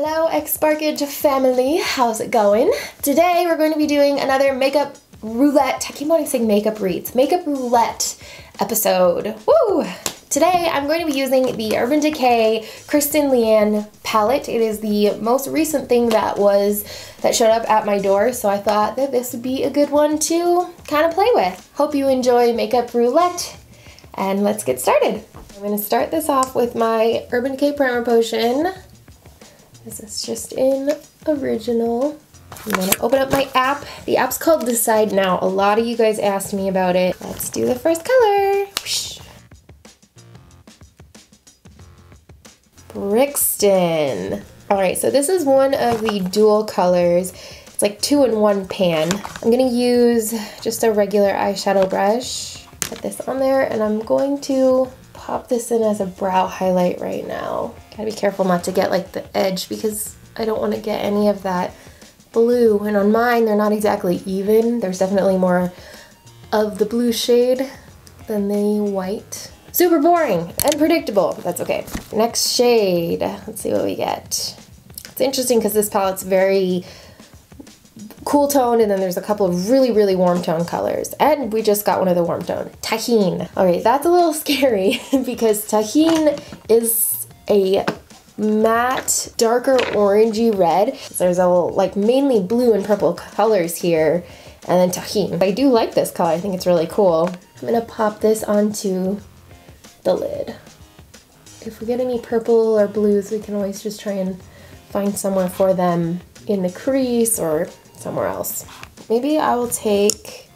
Hello xSparkage family, how's it going? Today we're going to be doing another makeup roulette, I keep wanting to say makeup reads, makeup roulette episode. Woo! Today I'm going to be using the Urban Decay Kristen Leanne palette. It is the most recent thing that showed up at my door, so I thought that this would be a good one to kind of play with. Hope you enjoy makeup roulette, and let's get started. I'm going to start this off with my Urban Decay primer potion. This is just in original. I'm going to open up my app. The app's called Decide Now. A lot of you guys asked me about it. Let's do the first color. Whoosh. Brixton. Alright, so this is one of the dual colors. It's like 2-in-1 pan. I'm going to use just a regular eyeshadow brush. Put this on there, and I'm going to pop this in as a brow highlight right now. Gotta be careful not to get like the edge because I don't want to get any of that blue. And on mine, they're not exactly even. There's definitely more of the blue shade than the white. Super boring and predictable, but that's okay. Next shade, let's see what we get. It's interesting because this palette's very cool tone, and then there's a couple of really warm tone colors. And we just got one of the warm tone. Tahine. Alright, that's a little scary because Tahine is a matte, darker orangey red. So there's a like mainly blue and purple colors here, and then Tahine. I do like this color. I think it's really cool. I'm gonna pop this onto the lid. If we get any purple or blues, we can always just try and find somewhere for them in the crease or somewhere else. Maybe I will take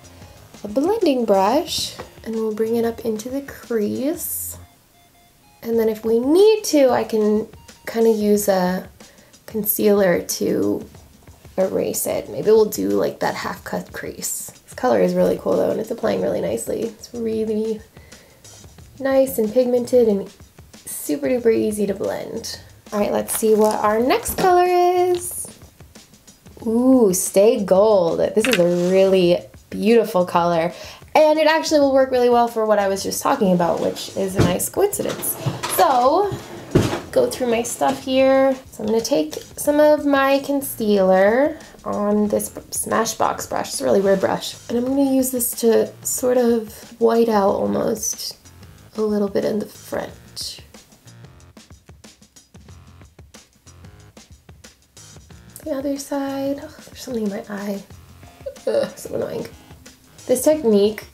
a blending brush and we'll bring it up into the crease. And then if we need to, I can kind of use a concealer to erase it. Maybe we'll do like that half cut crease. This color is really cool though, and it's applying really nicely. It's really nice and pigmented and super duper easy to blend. All right, let's see what our next color is. Ooh, Stay Gold. This is a really beautiful color, and it actually will work really well for what I was just talking about, which is a nice coincidence. So, go through my stuff here. So I'm going to take some of my concealer on this Smashbox brush. It's a really weird brush. And I'm going to use this to sort of white out almost a little bit in the front. The other side. Oh, there's something in my eye. Ugh, so annoying. This technique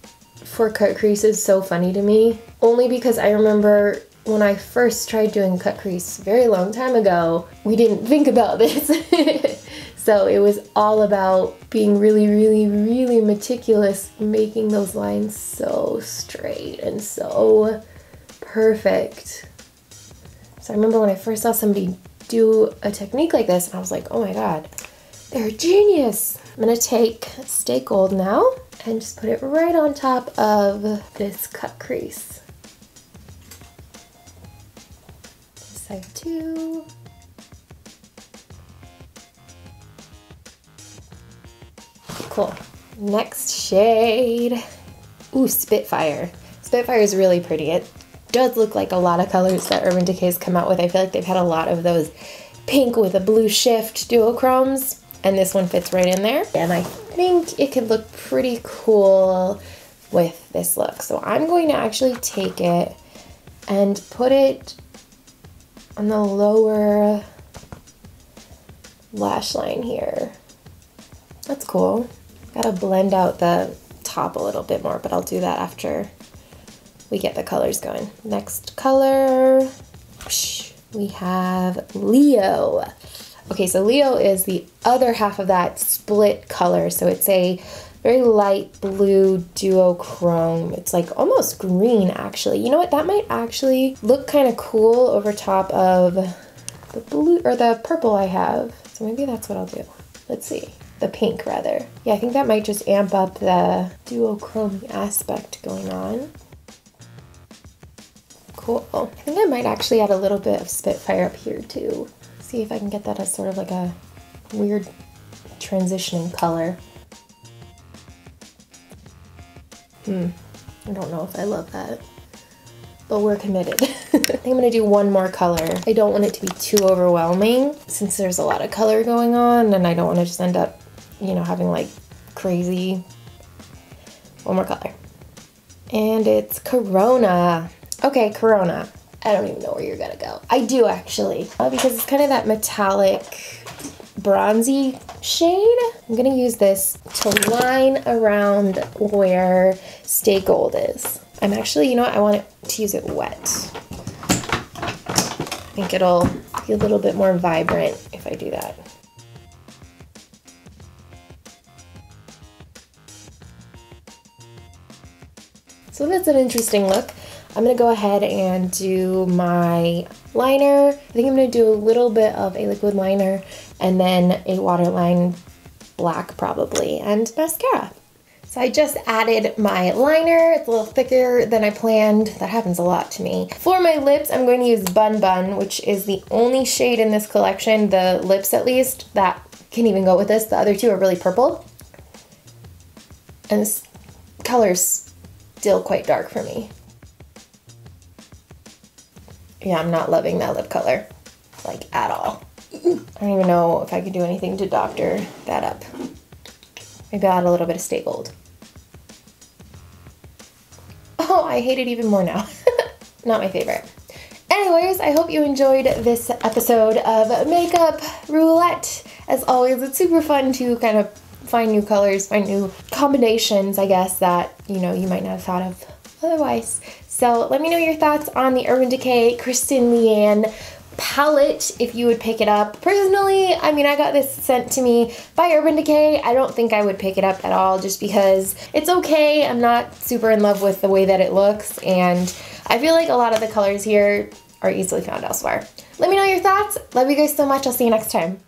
for cut crease is so funny to me, only because I remember when I first tried doing cut crease a very long time ago, we didn't think about this. So it was all about being really meticulous, making those lines so straight and so perfect. So I remember when I first saw somebody do a technique like this, and I was like, oh my god, they're a genius. I'm gonna take Stay Gold now and just put it right on top of this cut crease. Side 2. Cool. Next shade. Ooh, Spitfire. Spitfire is really pretty. It does look like a lot of colors that Urban Decay's come out with. I feel like they've had a lot of those pink with a blue shift duochromes, and this one fits right in there. And I think it could look pretty cool with this look. So I'm going to actually take it and put it on the lower lash line here. That's cool. Gotta blend out the top a little bit more, but I'll do that after we get the colors going. Next color, we have Leo. Okay, so Leo is the other half of that split color. So it's a very light blue duochrome. It's like almost green actually. You know what, that might actually look kind of cool over top of the blue or the purple I have. So maybe that's what I'll do. Let's see. The pink rather. Yeah, I think that might just amp up the duochrome aspect going on. Cool. I think I might actually add a little bit of Spitfire up here too. See if I can get that as sort of like a weird transitioning color. I don't know if I love that. but we're committed. I think I'm gonna do one more color. I don't want it to be too overwhelming since there's a lot of color going on, and I don't want to just end up, you know, having like crazy. One more color. And it's Corona. Okay, Corona. I don't even know where you're gonna go. I do actually, because it's kind of that metallic bronzy shade. I'm gonna use this to line around where Stay Gold is. I'm actually, you know what, I want to use it wet. I think it'll be a little bit more vibrant if I do that. So that's an interesting look. I'm gonna go ahead and do my liner. I think I'm gonna do a little bit of a liquid liner and then a waterline black probably, and mascara. So I just added my liner. It's a little thicker than I planned. That happens a lot to me. For my lips, I'm going to use Bun Bun, which is the only shade in this collection, the lips at least, that can even go with this. The other two are really purple. And this color's still quite dark for me. Yeah, I'm not loving that lip color, like at all. I don't even know if I could do anything to doctor that up. Maybe I'll add a little bit of Stay Gold. Oh, I hate it even more now. Not my favorite. Anyways, I hope you enjoyed this episode of Makeup Roulette. As always, it's super fun to kind of find new colors, find new combinations, I guess, that, you know, you might not have thought of otherwise. So let me know your thoughts on the Urban Decay Kristen Leanne palette, if you would pick it up. Personally, I mean, I got this sent to me by Urban Decay. I don't think I would pick it up at all just because it's okay. I'm not super in love with the way that it looks, and I feel like a lot of the colors here are easily found elsewhere. Let me know your thoughts. Love you guys so much. I'll see you next time.